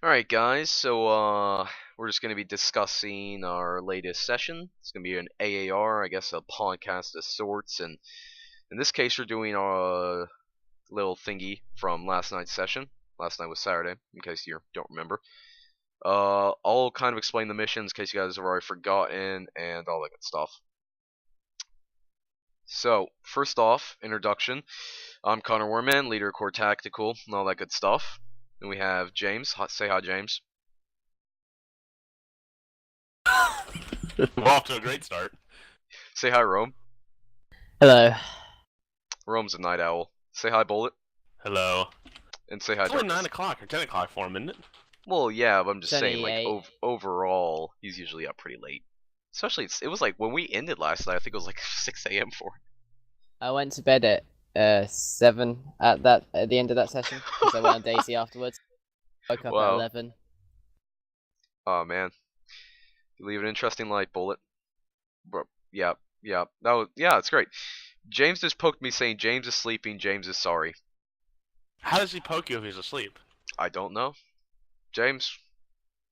Alright guys, so we're just going to be discussing our latest session. It's going to be an AAR, I guess a podcast of sorts, and in this case we're doing a little thingy from last night's session. Last night was Saturday, in case you don't remember. I'll kind of explain the missions in case you guys have already forgotten and all that good stuff. So, first off, introduction. I'm Connor Warman, leader of CoreTactical, and all that good stuff. And we have James. Say hi, James. We're off to a great start. Say hi, Rome. Hello. Rome's a night owl. Say hi, Bullet. Hello. And say hi, It's only Darkness. 9 o'clock or 10 o'clock for him, isn't it? Well, yeah, but I'm just It's saying, only like, overall, he's usually up pretty late. Especially, it was like, when we ended last night, I think it was like 6 a.m. for him. I went to bed at 7 at the end of that session because I went on Daisy afterwards. Woke up at Wow. 11. Oh, man. You leave an interesting light, Bullet. Bro, yeah, it's great. James just poked me saying James is sleeping, James is sorry. How does he poke you if he's asleep? I don't know. James?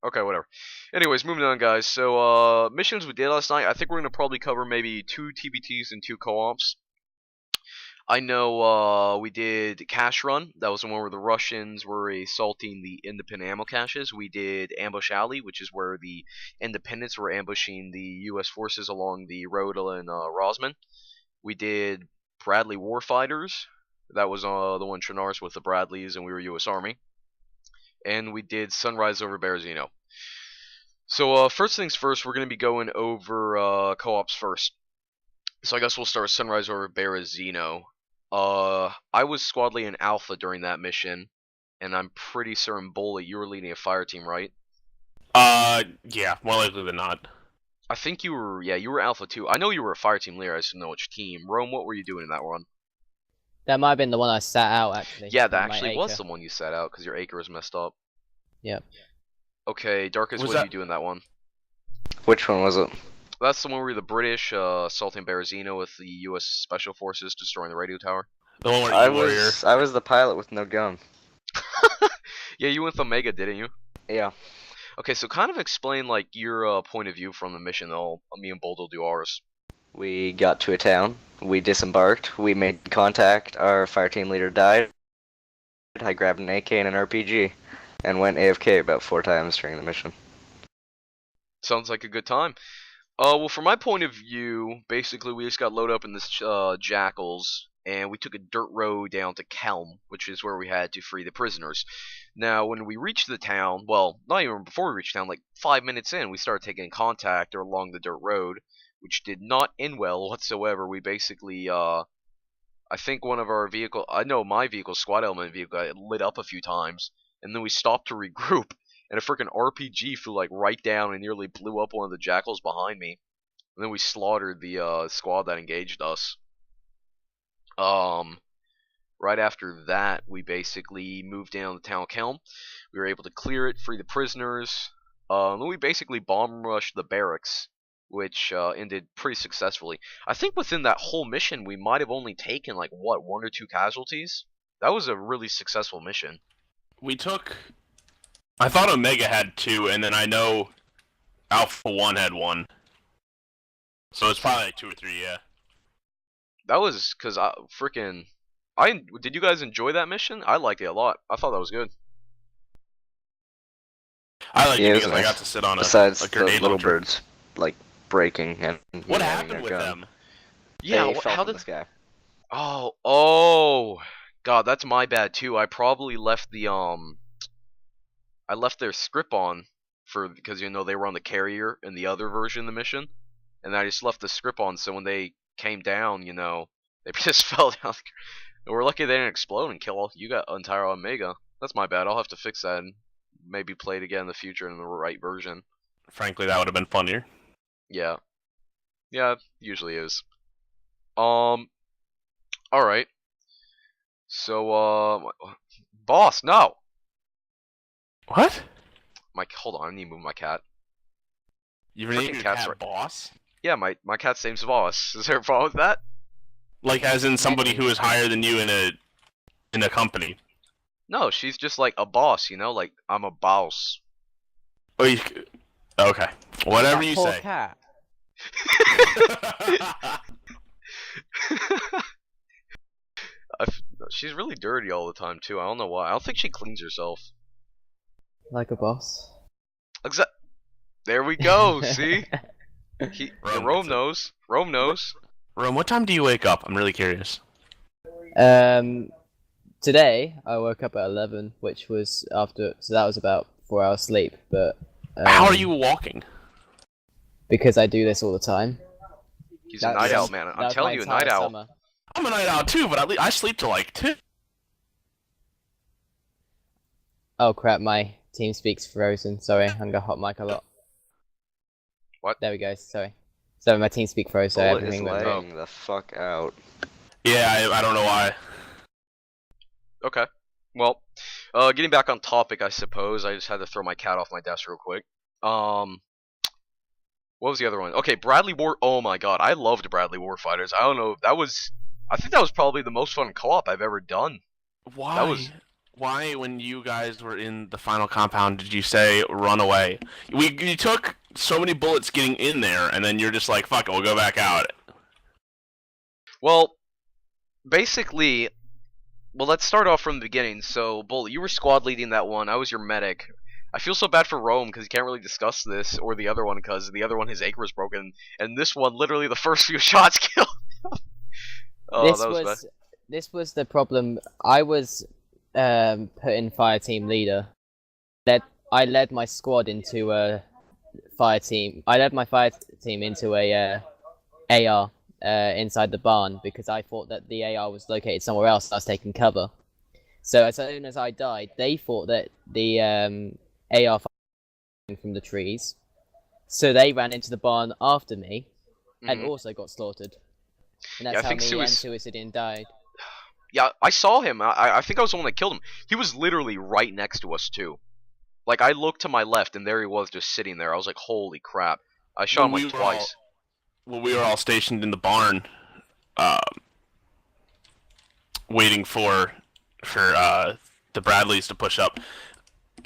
Okay, whatever. Anyways, moving on, guys. So, missions we did last night, I think we're going to probably cover maybe 2 TBTs and 2 co-ops. I know we did Cache Run. That was the one where the Russians were assaulting the independent ammo caches. We did Ambush Alley, which is where the independents were ambushing the U.S. forces along the road in Rosman. We did Bradley Warfighters. That was the one Trinars with the Bradleys, and we were U.S. Army. And we did Sunrise over Berezino. So first things first, we're going to be going over co-ops first. So I guess we'll start with Sunrise over Berezino. I was squad leading Alpha during that mission, and I'm pretty certain, Bullet, you were leading a fire team, right? Yeah, more likely than not. I think you were, yeah, you were Alpha too. I know you were a fire team leader, I just didn't know which team. Rome, what were you doing in that one? That might have been the one I sat out actually. Yeah, that with my actually was acre. the one you set out, because your acre was messed up. Yep. Okay, Darkest, Was what did that- you do in that one? Which one was it? That's the one where the British assaulting Berezino with the U.S. Special Forces destroying the radio tower. The one where I you warrior. was the pilot with no gun. Yeah, you went with Omega, didn't you? Yeah. Okay, so kind of explain like your point of view from the mission. Me and Bold will do ours. We got to a town. We disembarked. We made contact. Our fire team leader died. I grabbed an AK and an RPG, and went AFK about 4 times during the mission. Sounds like a good time. Well, from my point of view, basically we just got loaded up in this Jackals, and we took a dirt road down to Kelm, which is where we had to free the prisoners. Now, when we reached the town, well, not even before we reached town, like 5 minutes in, we started taking contact along the dirt road, which did not end well whatsoever. We basically, I think one of our vehicle, I know my vehicle, squad element vehicle, got lit up a few times, and then we stopped to regroup, and a freaking RPG flew like right down and nearly blew up one of the Jackals behind me. And then we slaughtered the squad that engaged us. Right after that, we basically moved down to town Kelm. We were able to clear it, free the prisoners. Then we basically bomb rushed the barracks, which ended pretty successfully. I think within that whole mission, we might have only taken like what, 1 or 2 casualties. That was a really successful mission. We took... I thought Omega had 2, and then I know Alpha 1 had 1. So it's probably like 2 or 3, yeah. That was because did you guys enjoy that mission? I liked it a lot. I thought that was good. I like Yeah, it it was because I nice. got to sit on Besides a the grenade little launcher. birds, like, breaking and What having happened their with gun. them? Yeah, They fell how from did? the sky. Oh, God, that's my bad too. I probably left I left their script on because they were on the carrier in the other version of the mission, and I just left the script on so when they came down, they just fell down. And we're lucky they didn't explode and kill all. You got entire Omega. That's my bad. I'll have to fix that and maybe play it again in the future in the right version. Frankly, that would have been funnier. Yeah. Yeah, it usually is. Alright. So, boss, no! What? Hold on, I need to move my cat. You Frickin' renamed your cat's cat right- Boss? Yeah, my cat's name's Boss. Is there a problem with that? Like as in somebody who is higher than you in a company. No, she's just like a boss, you know, like I'm a boss. Oh, okay. Whatever That you poor say. cat. She's really dirty all the time too. I don't know why. I don't think she cleans herself. Like a boss. Exa There we go. See, Rome, Rome knows. Rome knows. Rome, what time do you wake up? I'm really curious. Today I woke up at 11, which was after, so that was about 4 hours sleep. But How are you walking? because I do this all the time. He's a night owl, man. I'm telling you, a night owl. Summer. I'm a night owl too, but I sleep till like 2. Oh crap, my team speaks frozen. Sorry, I'm gonna hot mic a lot. What? There we go. Sorry. So my team speak froze, so Bullet is everything went wrong. laying the fuck out. Yeah, I don't know why. Okay. Well, getting back on topic, I suppose. I just had to throw my cat off my desk real quick. What was the other one? Okay, Bradley War. Oh my god, I loved Bradley Warfighters. I don't know. I think that was probably the most fun co-op I've ever done. Why? Why, when you guys were in the final compound, did you say run away? You took so many bullets getting in there, and then you're just like, fuck it, we'll go back out. Well, basically, let's start off from the beginning. So, Bull, you were squad leading that one. I was your medic. I feel so bad for Rome because he can't really discuss this, or the other one because the other one, his acre was broken, and this one, literally the first few shots killed. Oh, this that was bad. This was the problem. I was put in fire team leader. I led my squad into a fire team. I led my fire team into a AR inside the barn because I thought that the AR was located somewhere else. I was taking cover. So as soon as I died, they thought that the AR fired from the trees. So they ran into the barn after me and also got slaughtered. And that's Yeah, I how think me and Suicidin died. Yeah, I saw him. I think I was the one that killed him. He was literally right next to us too. Like I looked to my left and there he was just sitting there. I was like, holy crap! I shot him like twice. When we were all stationed in the barn, waiting for the Bradleys to push up,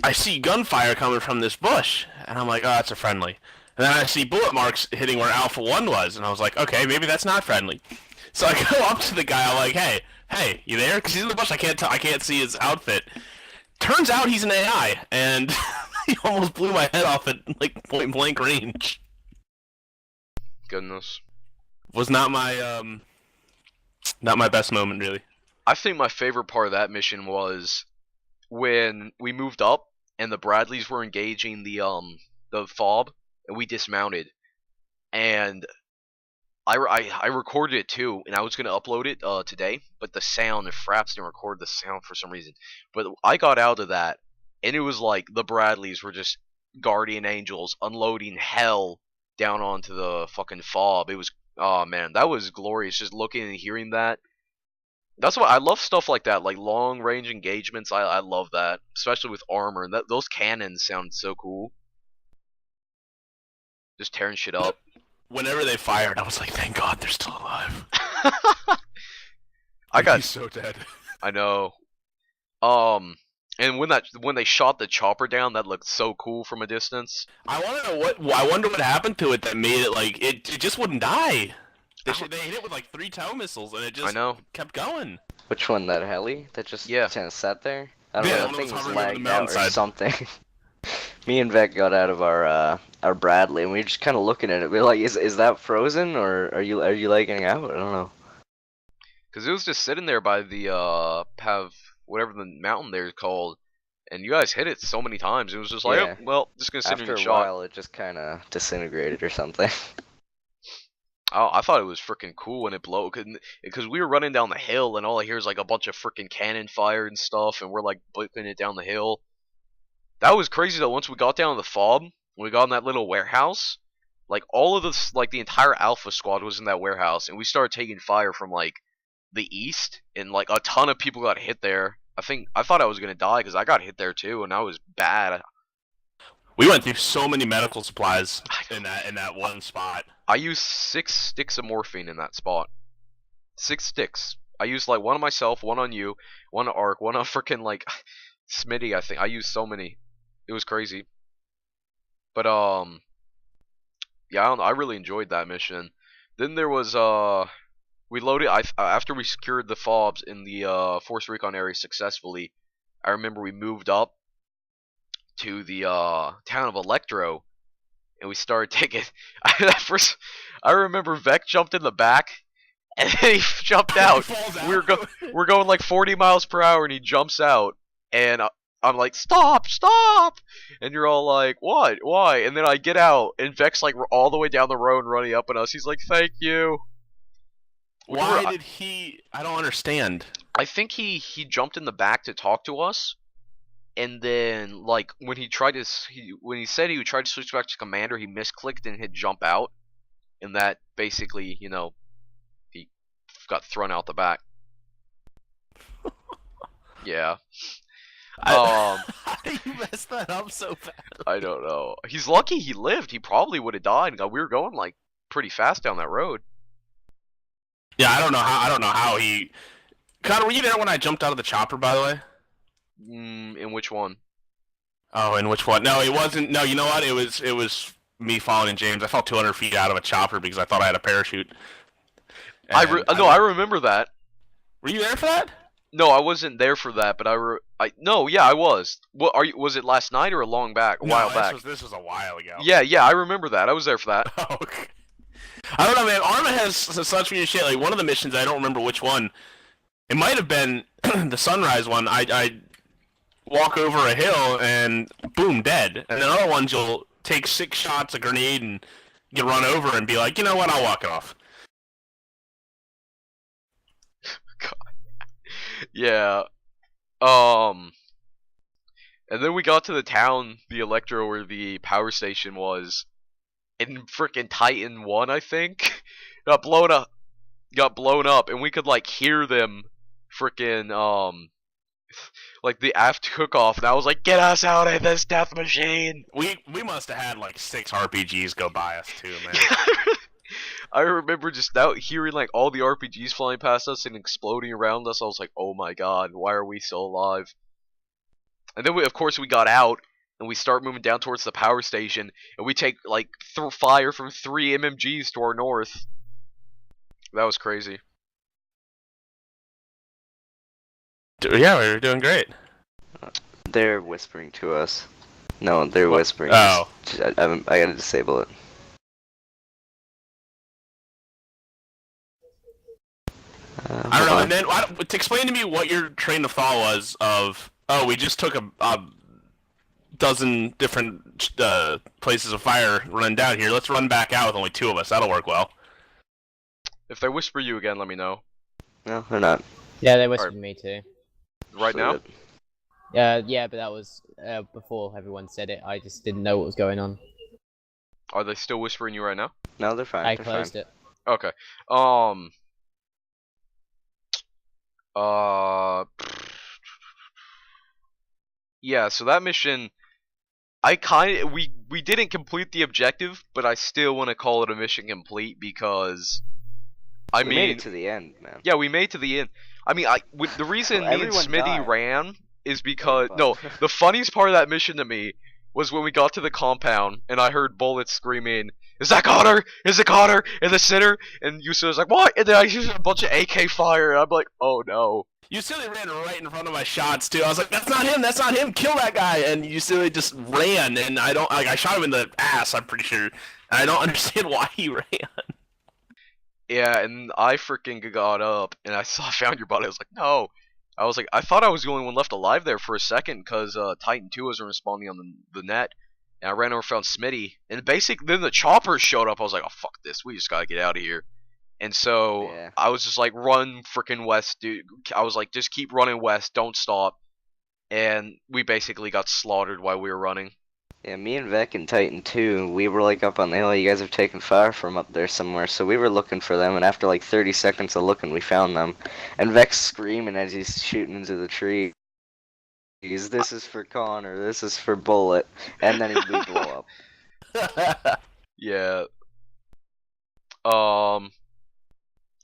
I see gunfire coming from this bush, and I'm like, oh, that's a friendly. And then I see bullet marks hitting where Alpha 1 was, and I was like, okay, maybe that's not friendly. So I go up to the guy, I'm like, hey, you there? Because he's in the bush, I can't see his outfit. Turns out he's an AI, and he almost blew my head off at like point blank range. Goodness. Was not my best moment, really. I think my favorite part of that mission was when we moved up and the Bradleys were engaging the fob and we dismounted, and I recorded it too, and I was gonna upload it today, but the sound, Fraps didn't record the sound for some reason. But I got out of that, and it was like the Bradleys were just guardian angels unloading hell down onto the fucking fob. It was, oh man, that was glorious. Just looking and hearing that. That's why I love stuff like that, like long range engagements. I love that, especially with armor. And those cannons sound so cool. Just tearing shit up. Whenever they fired, I was like, thank God they're still alive. He's so dead. I know. And when they shot the chopper down, that looked so cool from a distance. I wonder what happened to it that made it like it just wouldn't die. They hit it with like 3 tow missiles and it just kept going. Which one? That heli that just kind of sat there? I don't know. That thing was lagged out or something. Me and Vec got out of our Bradley and we were just kind of looking at it. We were like, is that frozen or are you lagging out? I don't know. Cause it was just sitting there by the whatever the mountain there is called, and you guys hit it so many times. It was just like, oh, well, just gonna sit in the shot. After a while, it just kind of disintegrated or something. Oh, I thought it was freaking cool when it blew, because we were running down the hill and all I hear is like a bunch of freaking cannon fire and stuff, and we're like booking it down the hill. That was crazy though. Once we got down to the fob, when we got in that little warehouse, like all of this, like the entire Alpha squad was in that warehouse, and we started taking fire from like the east, and like a ton of people got hit there. I thought I was gonna die because I got hit there too, and I was bad. We went through so many medical supplies in that one spot. I used 6 sticks of morphine in that spot. 6 sticks. I used like one on myself, one on you, one on Ark, one on freaking like Smitty. I think I used so many. It was crazy. But yeah, I don't know. I really enjoyed that mission. Then there was we loaded. After we secured the fobs in the Force Recon area successfully. I remember we moved up to the town of Electro, and we started taking. At first, I remember Vec jumped in the back, and then he jumped out. We're going like 40 miles per hour, and he jumps out, and I'm like, stop, stop, and you're all like, what, why? And then I get out, and Vec's like all the way down the road running up at us. He's like, thank you. Why did he? I don't understand. I think he jumped in the back to talk to us. And then, like, when he said he would try to switch back to commander, he misclicked and hit jump out, and that basically, you know, he got thrown out the back. Yeah. How did you mess that up so bad? I don't know. He's lucky he lived. He probably would have died. We were going like pretty fast down that road. Yeah, I don't know how he. Connor, were you there when I jumped out of the chopper? By the way. In which one? Oh, in which one? No, it wasn't. No, you know what? It was me following James. I fell 200 feet out of a chopper because I thought I had a parachute. I remember that. Were you there for that? No, I wasn't there for that, but I was. What was it last night or a while back? This was a while ago. Yeah, I remember that. I was there for that. Okay. I don't know, man. Arma has such weird shit. Like one of the missions, I don't remember which one. It might have been the sunrise one. I walk over a hill and boom, dead. And then other ones you'll take 6 shots, a grenade, and get run over and be like, you know what, I'll walk it off. Yeah. And then we got to the town, the Electro, where the power station was, and frickin' Titan 1, I think, got blown up, and we could like hear them frickin' like the aft cook-off, and I was like, get us out of this death machine! We must have had like 6 RPGs go by us too, man. I remember just now hearing like all the RPGs flying past us and exploding around us. I was like, oh my god, why are we still alive? And then of course we got out and we start moving down towards the power station, and we take like fire from 3 MMGs to our north. That was crazy. Yeah, we were doing great. They're whispering to us. No, they're whispering. Oh. I gotta disable it. I don't know. And then, explain to me what your train of thought was of, we just took a dozen different places of fire running down here. Let's run back out with only 2 of us. That'll work well. If they whisper you again, let me know. No, they're not. Yeah, they whispered me too. Right now? Yeah, but that was before everyone said it. I just didn't know what was going on. Are they still whispering you right now? No, they're fine. I they're closed fine. it. Okay. Yeah, so that mission, we didn't complete the objective, but I still want to call it a mission complete because we made it to the end, man. Yeah, we made it to the end. I mean, the reason me and Smitty ran is because the funniest part of that mission to me was when we got to the compound and I heard bullets screaming, "Is that Connor? Is it Connor?" in the center, and Yusuf was like, "What?" And then I hear a bunch of AK fire, and I'm like, "Oh no." You silly ran right in front of my shots too. I was like, "That's not him! That's not him! Kill that guy!" And you silly just ran, and I shot him in the ass. I'm pretty sure. And I don't understand why he ran. Yeah, and I freaking got up, and I found your body. I was like, no. I was like, I thought I was the only one left alive there for a second, because Titan 2 wasn't responding on the net. And I ran over and found Smitty. And then the choppers showed up. I was like, oh, fuck this. We just gotta get out of here. And so, yeah. I was just like, run freaking west, dude. I was like, just keep running west. Don't stop. And we basically got slaughtered while we were running. Yeah, me and Vec and Titan 2, we were like up on the hill. You guys have taken fire from up there somewhere, so we were looking for them, and after like 30 seconds of looking, we found them. And Vec's screaming as he's shooting into the tree. This is for Connor, this is for Bullet, and then we blow up. Yeah.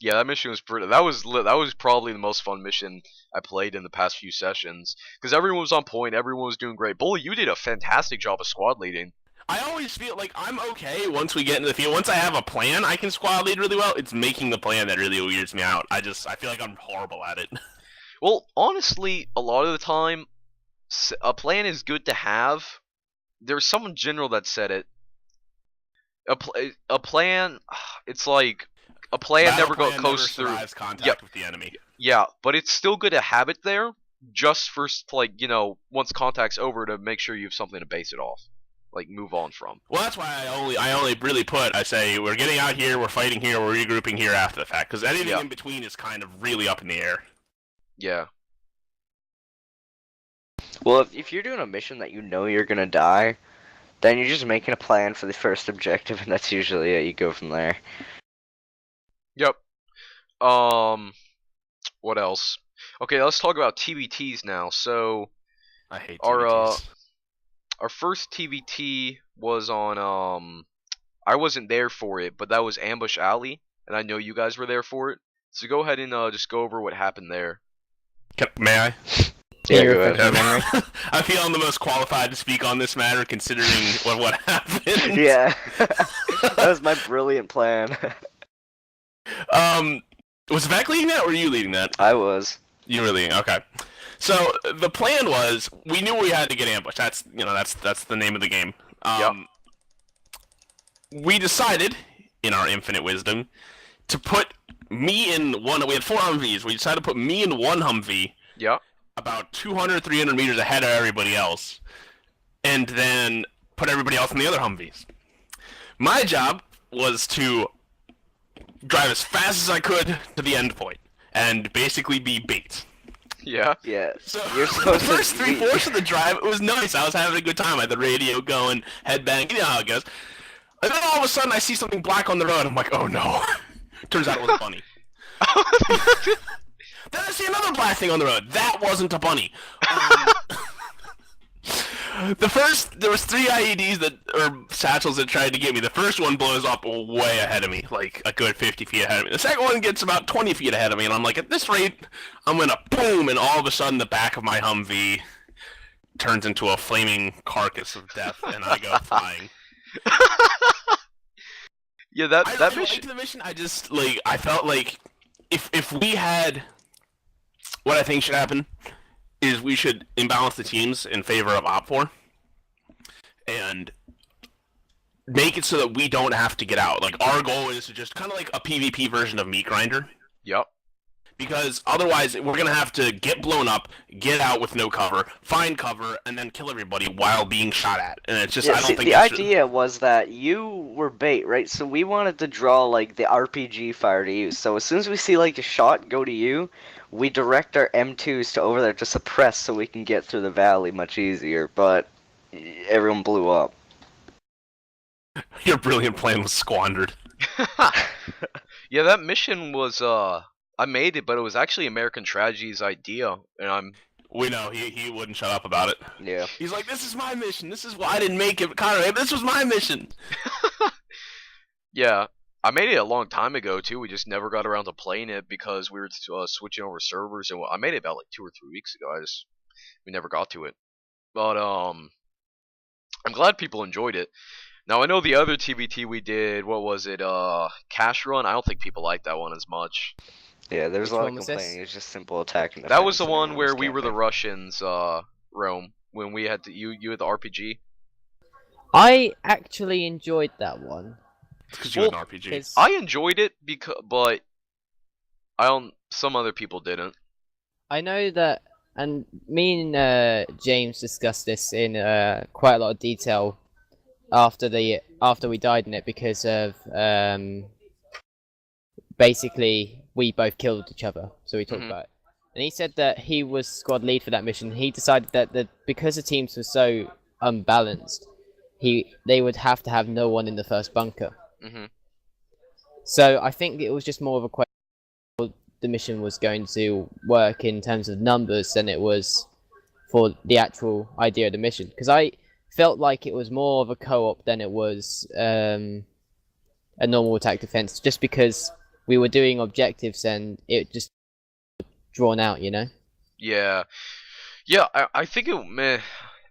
Yeah, that mission was pretty. That was probably the most fun mission I played in the past few sessions because everyone was on point. Everyone was doing great. Bully, you did a fantastic job of squad leading. I always feel like I'm okay once we get into the field. Once I have a plan, I can squad lead really well. It's making the plan that really weirds me out. I feel like I'm horrible at it. Well, honestly, a lot of the time, a plan is good to have. There's someone general that said it. A plan, it's like a plan never goes through contact with the enemy. Yeah, but it's still good to have it there, just for like once contact's over to make sure you have something to base it off, like move on from. Well, that's why I only really I say we're getting out here, we're fighting here, we're regrouping here after the fact, because anything in between is kind of really up in the air. Yeah. Well, if you're doing a mission that you know you're gonna die, then you're just making a plan for the first objective, and that's usually it. You go from there. Yep. What else? Okay, let's talk about TBTs now. So, I hate TBTs. Our first TBT was on I wasn't there for it, but that was Ambush Alley, and I know you guys were there for it. So go ahead and just go over what happened there. May I? Yeah, go ahead. I feel I'm the most qualified to speak on this matter, considering what happened. Yeah, that was my brilliant plan. Was Vec leading that, or were you leading that? I was. You were leading. Okay. So the plan was, we knew we had to get ambushed. That's the name of the game. Yep. We decided, in our infinite wisdom, to put me in one. We had 4 Humvees. We decided to put me in one Humvee. Yep. About 200, 300 meters ahead of everybody else, and then put everybody else in the other Humvees. My job was to drive as fast as I could to the end point, and basically be bait. Yeah. Yeah. So the first 3/4 of the drive, it was nice. I was having a good time. I had the radio going, headbang, you know how it goes. And then all of a sudden, I see something black on the road. I'm like, oh no. Turns out it was a bunny. Then I see another black thing on the road. That wasn't a bunny. There was 3 IEDs or satchels that tried to get me. The first one blows up way ahead of me, like a good 50 feet ahead of me. The second one gets about 20 feet ahead of me, and I'm like, at this rate, I'm gonna boom, and all of a sudden the back of my Humvee turns into a flaming carcass of death, and I go flying. Yeah, that I mission. liked the mission. I felt like if we had, what I think should happen is we should imbalance the teams in favor of Op4 and make it so that we don't have to get out. Like, our goal is to just kind of like a PvP version of Meat Grinder. Yep. Because otherwise, we're going to have to get blown up, get out with no cover, find cover, and then kill everybody while being shot at. And it's just, I don't think the idea was that you were bait, right? So we wanted to draw, like, the RPG fire to you. So as soon as we see, like, a shot go to you, we direct our M2s to over there to suppress so we can get through the valley much easier. But everyone blew up. Your brilliant plan was squandered. Yeah, that mission was, I made it, but it was actually American Tragedy's idea, and We know, he wouldn't shut up about it. Yeah. He's like, this is my mission, this is why I didn't make it, Conrad, this was my mission! Yeah, I made it a long time ago, too. We just never got around to playing it because we were switching over servers, and I made it about, like, 2 or 3 weeks ago. We never got to it. But, I'm glad people enjoyed it. Now, I know the other TBT we did, what was it, Cash Run? I don't think people liked that one as much. Yeah, there's a lot of complaining. It's just simple attack and defense. That was the one where we were the Russians, Rome, when we had you had the RPG. I actually enjoyed that one. Because you had an RPG. I enjoyed it but some other people didn't. I know that, and me and James discussed this in quite a lot of detail after we died in it because of basically we both killed each other, so we talked about it. And he said that he was squad lead for that mission. He decided that because the teams were so unbalanced, they would have to have no one in the first bunker. So I think it was just more of a question of how the mission was going to work in terms of numbers than it was for the actual idea of the mission. Because I felt like it was more of a co-op than it was a normal attack defense, just because we were doing objectives and it just drawn out, you know? Yeah. I think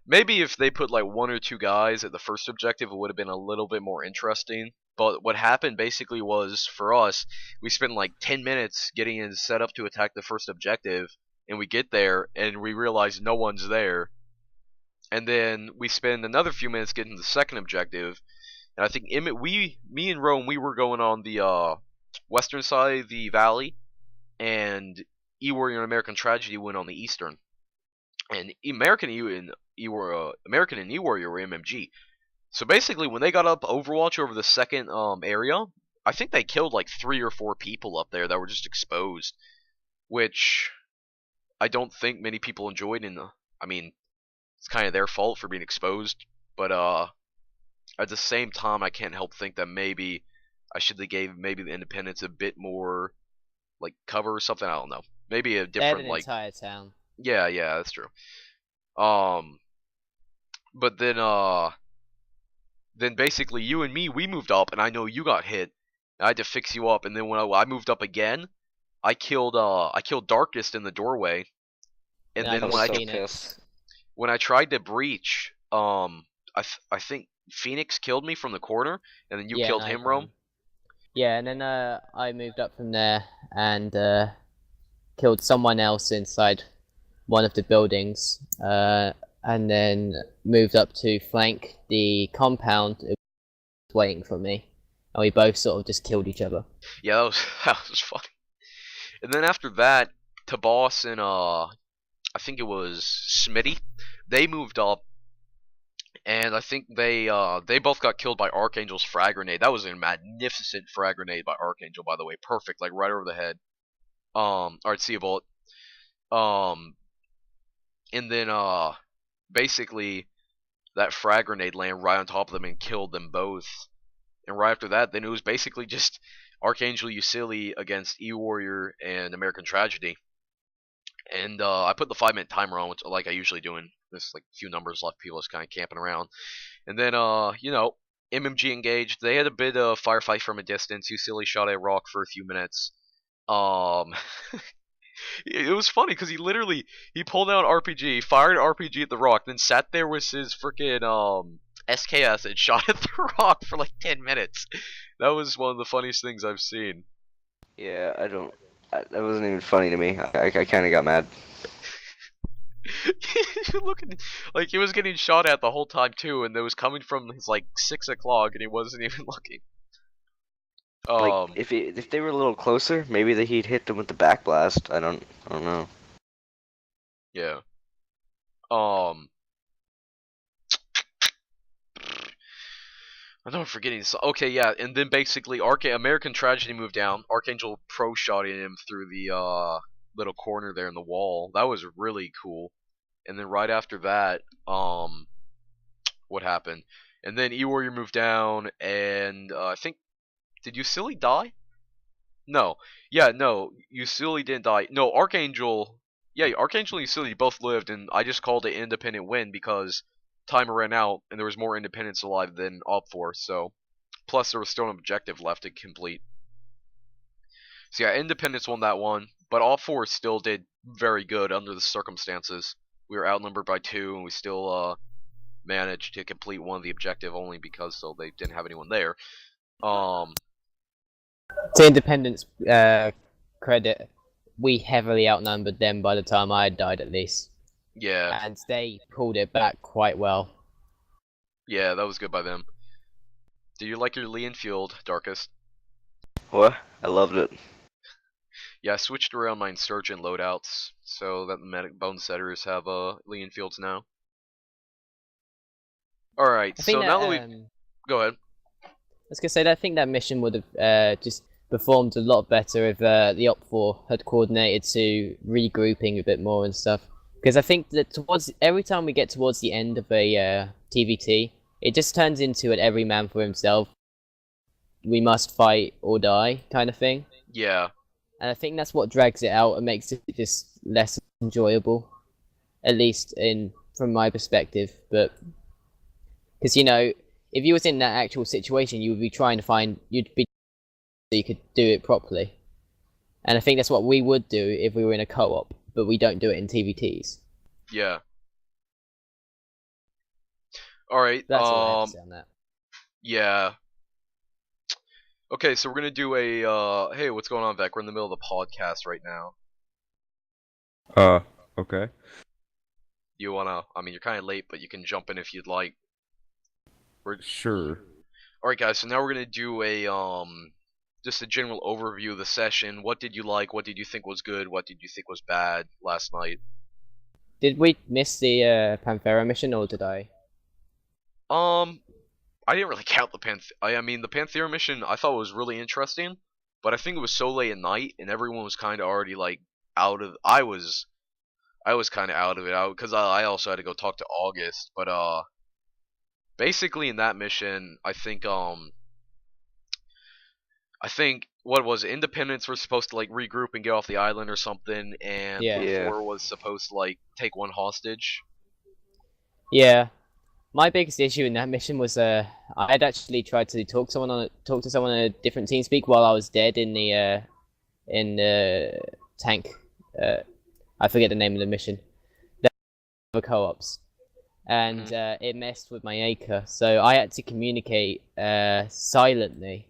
maybe if they put like 1 or 2 guys at the first objective, it would have been a little bit more interesting. But what happened basically was, for us, we spent like 10 minutes getting in set up to attack the first objective, and we get there and we realize no one's there. And then we spend another few minutes getting the second objective, and I think me and Rome, we were going on the western side of the valley, and E-Warrior and American Tragedy went on the eastern. And American and E-Warrior were MMG. So basically, when they got up Overwatch over the second area, I think they killed like 3 or 4 people up there that were just exposed, which I don't think many people enjoyed. And I mean, it's kind of their fault for being exposed, but at the same time, I can't help think that maybe I should have gave maybe the Independents a bit more like cover or something. I don't know. Maybe a different They had an like entire town. yeah, that's true. But then basically you and me, we moved up, and I know you got hit. And I had to fix you up, and then when I moved up again, I killed Darkest in the doorway, and then when I tried to breach, I think Phoenix killed me from the corner, and then you killed him, Rome. Yeah, and then I moved up from there and killed someone else inside one of the buildings, and then moved up to flank the compound. It was waiting for me, and we both sort of just killed each other. Yeah, that was funny. And then after that, Tabos and I think it was Smitty, they moved up, and I think they both got killed by Archangel's frag grenade. That was a magnificent frag grenade by Archangel, by the way, perfect, like right over the head. Alright, see a bullet. And then basically that frag grenade landed right on top of them and killed them both. And right after that, then it was basically just Archangel Usili against E-Warrior and American Tragedy. And I put the 5-minute timer on, which like I usually do, and there's like a few numbers left, people just kind of camping around. And then MMG engaged. They had a bit of firefight from a distance. Usili shot a rock for a few minutes. It was funny because he pulled out an RPG, fired an RPG at the rock, then sat there with his freaking SKS and shot at the rock for like 10 minutes. That was one of the funniest things I've seen. Yeah, that wasn't even funny to me. I kind of got mad. Looking like he was getting shot at the whole time too, and it was coming from his like 6 o'clock, and he wasn't even looking. Like if they were a little closer, maybe he'd hit them with the backblast. I don't know. Yeah. I know I'm forgetting. Okay, yeah, and then basically American Tragedy moved down. Archangel pro shotting him through the little corner there in the wall. That was really cool. And then right after that, what happened? And then E-Warrior moved down, and I think, did Usili die? No. Yeah, no, Usili didn't die. No, Archangel and Usili both lived, and I just called it an independent win because timer ran out, and there was more independents alive than Op4, so plus there was still an objective left to complete. So yeah, independents won that one, but Op4 still did very good under the circumstances. We were outnumbered by 2, and we still managed to complete one of the objective only because they didn't have anyone there. To Independence credit, we heavily outnumbered them by the time I had died, at least. Yeah. And they pulled it back quite well. Yeah, that was good by them. Did you like your Lee Enfield, Darkest? What? I loved it. Yeah, I switched around my Insurgent loadouts so that the medic bone setters have Lee Enfields now. Alright, so now that we go ahead. I was gonna say that I think that mission would have just performed a lot better if the Op4 had coordinated to regrouping a bit more and stuff. Because I think that every time we get towards the end of a TVT, it just turns into an every man for himself, we must fight or die kind of thing. Yeah. And I think that's what drags it out and makes it just less enjoyable, at least from my perspective. But because if you was in that actual situation, you would be trying to find, you'd be you could do it properly. And I think that's what we would do if we were in a co-op, but we don't do it in TVTs. Yeah. Alright, That's all I have to say on that. Yeah. Okay, so we're gonna do a, hey, what's going on, Vec? We're in the middle of the podcast right now. Okay. You wanna, I mean, you're kinda late, but you can jump in if you'd like. Sure. Alright guys, so now we're gonna do a, just a general overview of the session. What did you like? What did you think was good? What did you think was bad last night? Did we miss the Panthera mission, or did I? I didn't really count the I mean, the Panthera mission I thought was really interesting, but I think it was so late at night and everyone was kind of already like out of. I was kind of out of it out because I also had to go talk to August. But basically in that mission, I think what was it? Independents were supposed to like regroup and get off the island or something, and Yeah. 4 was supposed to like take one hostage. Yeah. My biggest issue in that mission was I had actually tried to talk to someone on a different team speak while I was dead in the tank. I forget the name of the mission. The co-ops, and it messed with my acre, so I had to communicate silently,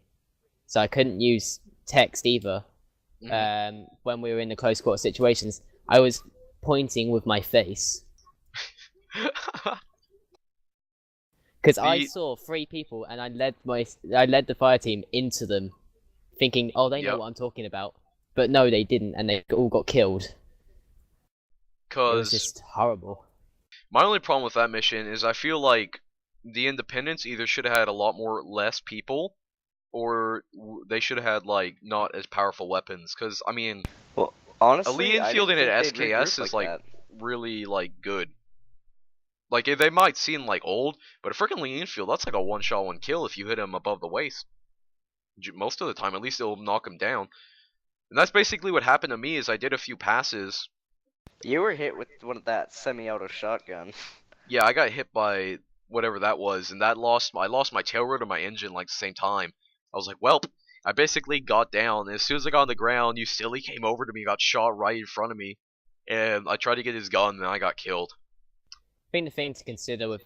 so I couldn't use text either. When we were in the close quarter situations, I was pointing with my face. Because I saw 3 people and I led the fire team into them, thinking, oh, they know what I'm talking about. But no, they didn't, and they all got killed. It was just horrible. My only problem with that mission is I feel like the Independents either should have had a lot less people, or they should have had like not as powerful weapons. Because I mean, well, honestly, a Lee Enfield in an SKS is like really like good. Like they might seem like old, but a freaking Lee Enfield, that's like a one-shot, one kill if you hit him above the waist. Most of the time, at least it'll knock him down. And that's basically what happened to me. Is I did a few passes. You were hit with one of that semi-auto shotgun. Yeah, I got hit by whatever that was, and I lost my tail rotor and my engine like the same time. I was like, welp. I basically got down, and as soon as I got on the ground, you silly came over to me, got shot right in front of me, and I tried to get his gun, and I got killed. I think the thing to consider with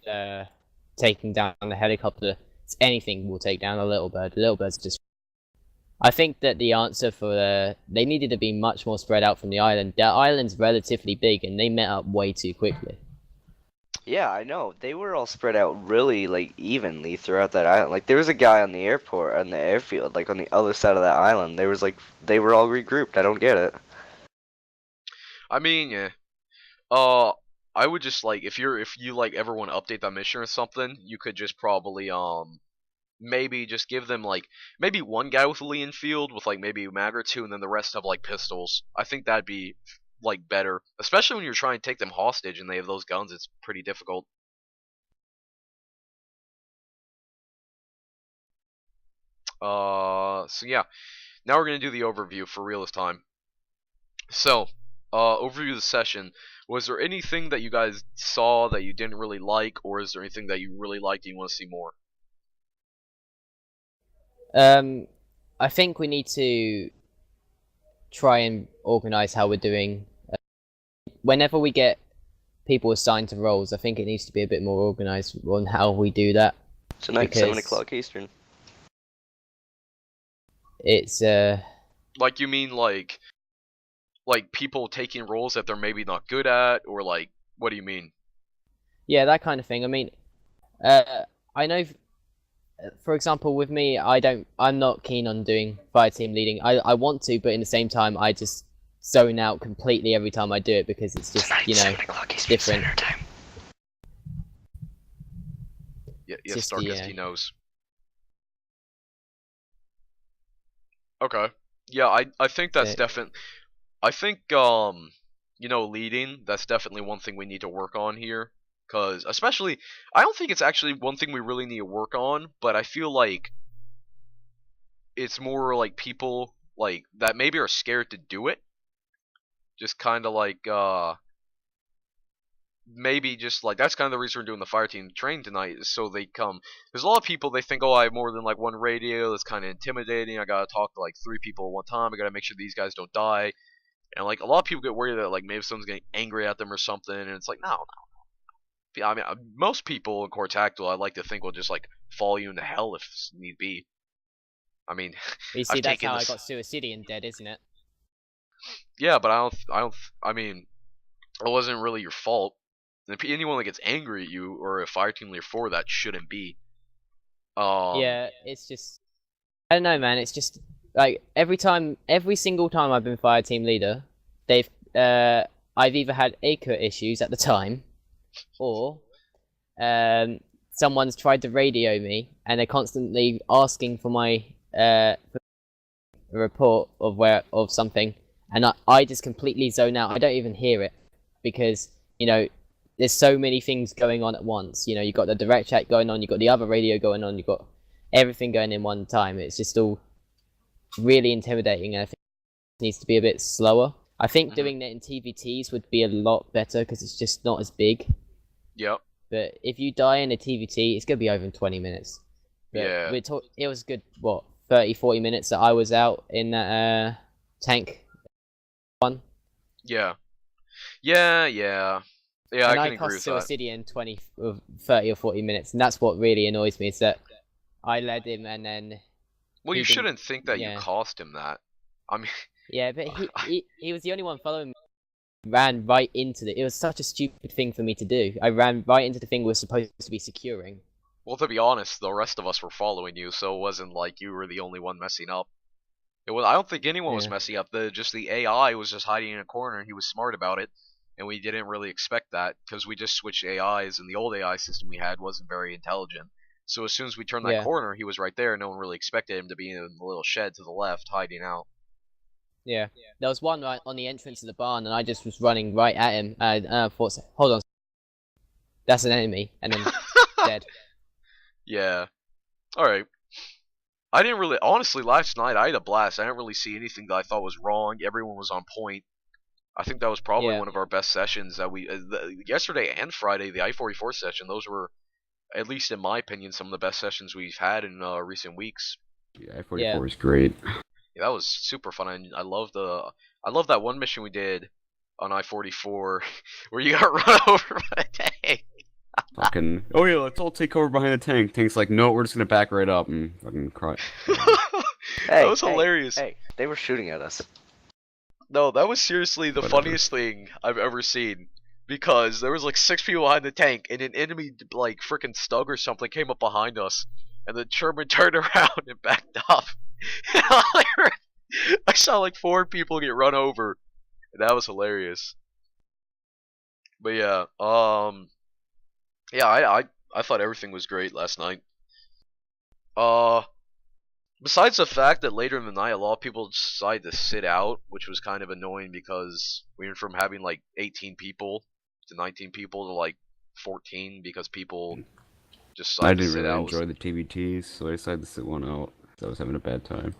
taking down the helicopter is anything will take down a little bird. The little bird's just. I think that the answer for they needed to be much more spread out from the island. The island's relatively big, and they met up way too quickly. Yeah, I know. They were all spread out really like evenly throughout that island. Like there was a guy on the airport, on the airfield, like on the other side of that island. There was like they were all regrouped. I don't get it. I mean, yeah. I would just like if you like ever want to update that mission or something, you could just probably maybe just give them like maybe one guy with a Lee Enfield with like maybe a mag or 2, and then the rest have like pistols. I think that'd be like better, especially when you're trying to take them hostage and they have those guns. It's pretty difficult. So yeah, now we're gonna do the overview for real this time. So, overview of the session. Was there anything that you guys saw that you didn't really like, or is there anything that you really liked and you want to see more? I think we need to try and organize how we're doing. Whenever we get people assigned to roles, I think it needs to be a bit more organized on how we do that. Tonight, 7 o'clock Eastern. It's like you mean like people taking roles that they're maybe not good at, or like what do you mean? Yeah, that kind of thing. I mean, I know, for example, with me, I'm not keen on doing fire team leading. I want to, but in the same time, I just zone out completely every time I do it because it's just, Tonight, you know, 7 o'clock Eastern different. Standard Time. Yeah, yes, Darkest, he knows. Okay. Yeah, I think that's definitely. I think you know, leading, that's definitely one thing we need to work on here. Cause especially, I don't think it's actually one thing we really need to work on, but I feel like it's more like people like that maybe are scared to do it. Just kind of like maybe just like that's kind of the reason we're doing the fire team train tonight is so they come. There's a lot of people they think, oh, I have more than like one radio. That's kind of intimidating. I gotta talk to like 3 people at one time. I gotta make sure these guys don't die. And like a lot of people get worried that like maybe someone's getting angry at them or something. And it's like no. I mean, most people in CoreTactical, I like to think will just like follow you into hell if need be. I mean, You see, I've that's taken how this. I got Suicidian dead, isn't it? Yeah, but I mean, it wasn't really your fault. Anyone that gets angry at you or a fire team leader for that shouldn't be. Yeah, it's just I don't know, man. It's just like every single time I've been fire team leader, I've either had acre issues at the time, or someone's tried to radio me and they're constantly asking for my report of something, and I just completely zone out. I don't even hear it because there's so many things going on at once. You got the direct chat going on, you got the other radio going on, you got everything going in one time. It's just all really intimidating, and I think it needs to be a bit slower. I think doing that in TVTs would be a lot better because it's just not as big. Yep. But if you die in a TVT, it's gonna be over in 20 minutes. But yeah. It was good. 30-40 minutes that I was out in that tank one. Yeah. Yeah. Yeah, and I can agree with that. I cost Suicidian 30 or 40 minutes, and that's what really annoys me, is that I led him and then... Well, you shouldn't think that you cost him that. I mean... Yeah, but he was the only one following me. Ran right into it. It was such a stupid thing for me to do. I ran right into the thing we were supposed to be securing. Well, to be honest, the rest of us were following you, so it wasn't like you were the only one messing up. I don't think anyone was messing up. Just the AI was just hiding in a corner, and he was smart about it. And we didn't really expect that because we just switched AIs, and the old AI system we had wasn't very intelligent. So as soon as we turned that corner, he was right there. No one really expected him to be in the little shed to the left, hiding out. Yeah, there was one right on the entrance of the barn, and I just was running right at him. And I thought, hold on, that's an enemy, and then dead. Yeah. All right. I didn't really, honestly, last night I had a blast. I didn't really see anything that I thought was wrong. Everyone was on point. I think that was probably one of our best sessions that we yesterday and Friday, the I-44 session. Those were, at least in my opinion, some of the best sessions we've had in recent weeks. Yeah, I-44 is great. Yeah, that was super fun. I love that one mission we did on I-44 where you got run over by a tank. Fucking, oh yeah, let's all take over behind the tank. Tank's like, no, we're just gonna back right up and fucking cry. That was hilarious. Hey, they were shooting at us. No, that was seriously the funniest thing I've ever seen. Because there was like 6 people behind the tank, and an enemy like freaking Stug or something came up behind us, and the Sherman turned around and backed up. And I saw like 4 people get run over. And that was hilarious. But yeah, I thought everything was great last night. Besides the fact that later in the night a lot of people decided to sit out, which was kind of annoying because we went from having like 18 people to 19 people to like 14 because people just decided to sit out. I didn't really enjoy the TVTs, so I decided to sit one out. I was having a bad time.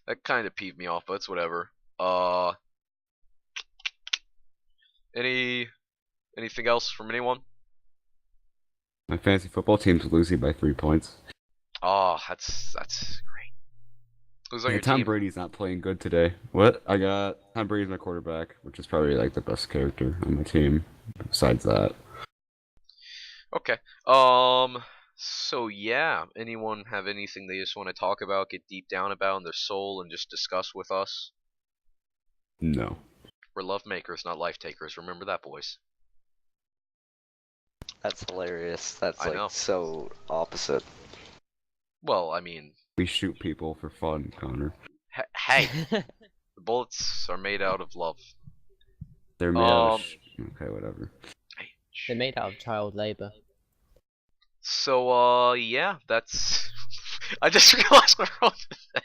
That kind of peeved me off, but it's whatever. Anything else from anyone? My fantasy football team's losing by 3 points. Oh, that's great. Who's on your Tom team? Brady's not playing good today. What? I got Tom Brady's my quarterback, which is probably like the best character on my team. Besides that. Okay. So yeah, anyone have anything they just want to talk about, get deep down about in their soul, and just discuss with us? No. We're love makers, not life takers. Remember that, boys. That's hilarious. That's like so opposite. Well, I mean, we shoot people for fun, Connor. Hey, the bullets are made out of love. They're made out of okay, whatever. They're made out of child labor. So, yeah, that's... I just realized what wrong with that.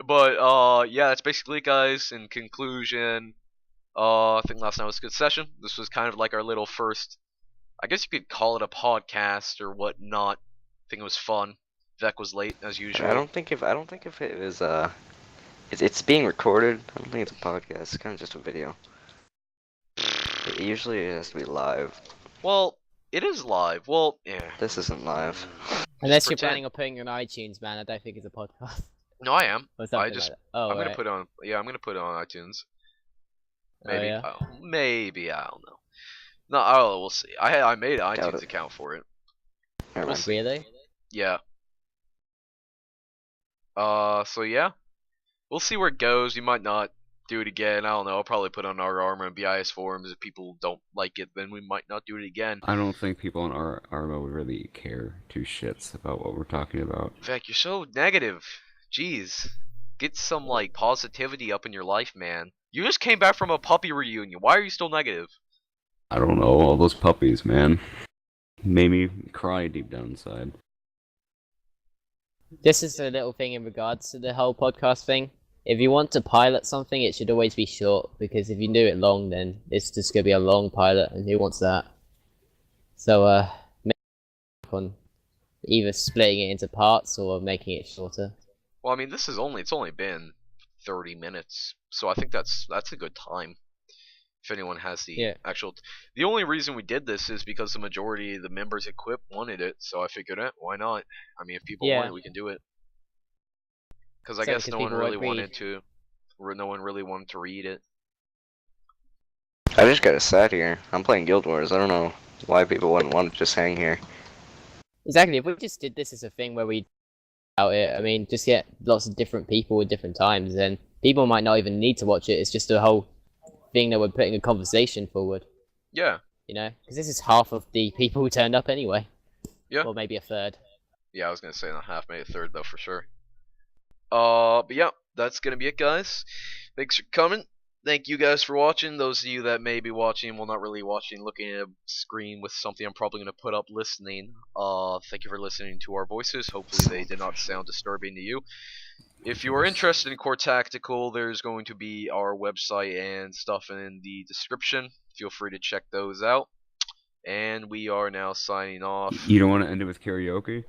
But, yeah, that's basically it, guys. In conclusion, I think last night was a good session. This was kind of like our little first... I guess you could call it a podcast or whatnot. I think it was fun. Vec was late as usual. I don't think if it was it's being recorded. I don't think it's a podcast. It's kind of just a video. It usually has to be live. Well, it is live. Well, yeah. This isn't live. Unless you're planning on putting it on iTunes, man. I don't think it's a podcast. No, I am. Or something like that. Oh, I'm gonna put it on. Yeah, I'm gonna put it on iTunes. Maybe. Oh, yeah? Maybe I don't know. No, I don't know. We'll see. I made an Doubt iTunes it. account for it. Never mind. Really? Yeah. So yeah, we'll see where it goes. You might not do it again. I don't know. I'll probably put it on our Arma and BIS forums. If people don't like it, then we might not do it again. I don't think people in our Arma would really care two shits about what we're talking about. In fact, you're so negative. Jeez. Get some, like, positivity up in your life, man. You just came back from a puppy reunion. Why are you still negative? I don't know, all those puppies, man. Made me cry deep down inside. This is a little thing in regards to the whole podcast thing. If you want to pilot something, it should always be short, because if you do it long, then it's just going to be a long pilot, and who wants that? So, maybe on either splitting it into parts or making it shorter. Well, I mean, it's only been 30 minutes, so I think that's a good time. If anyone has the actual... The only reason we did this is because the majority of the members equipped wanted it, so I figured, why not? I mean, if people want it, we can do it. Because I guess no one really wanted to read it. I just got sat here. I'm playing Guild Wars. I don't know why people wouldn't want to just hang here. Exactly. If we just did this as a thing where we out it, I mean, just get lots of different people at different times, then people might not even need to watch it. It's just a whole thing that we're putting a conversation forward. Yeah. You know, because this is half of the people who turned up anyway. Yeah. Or maybe a third. Yeah, I was gonna say not half, maybe a third though for sure. But yeah, that's gonna be it, guys. Thanks for coming. Thank you guys for watching. Those of you that may be watching, well, not really watching, looking at a screen with something I'm probably gonna put up listening. Thank you for listening to our voices. Hopefully they did not sound disturbing to you. If you are interested in CoreTactical, there's going to be our website and stuff in the description. Feel free to check those out. And we are now signing off. You don't want to end it with karaoke?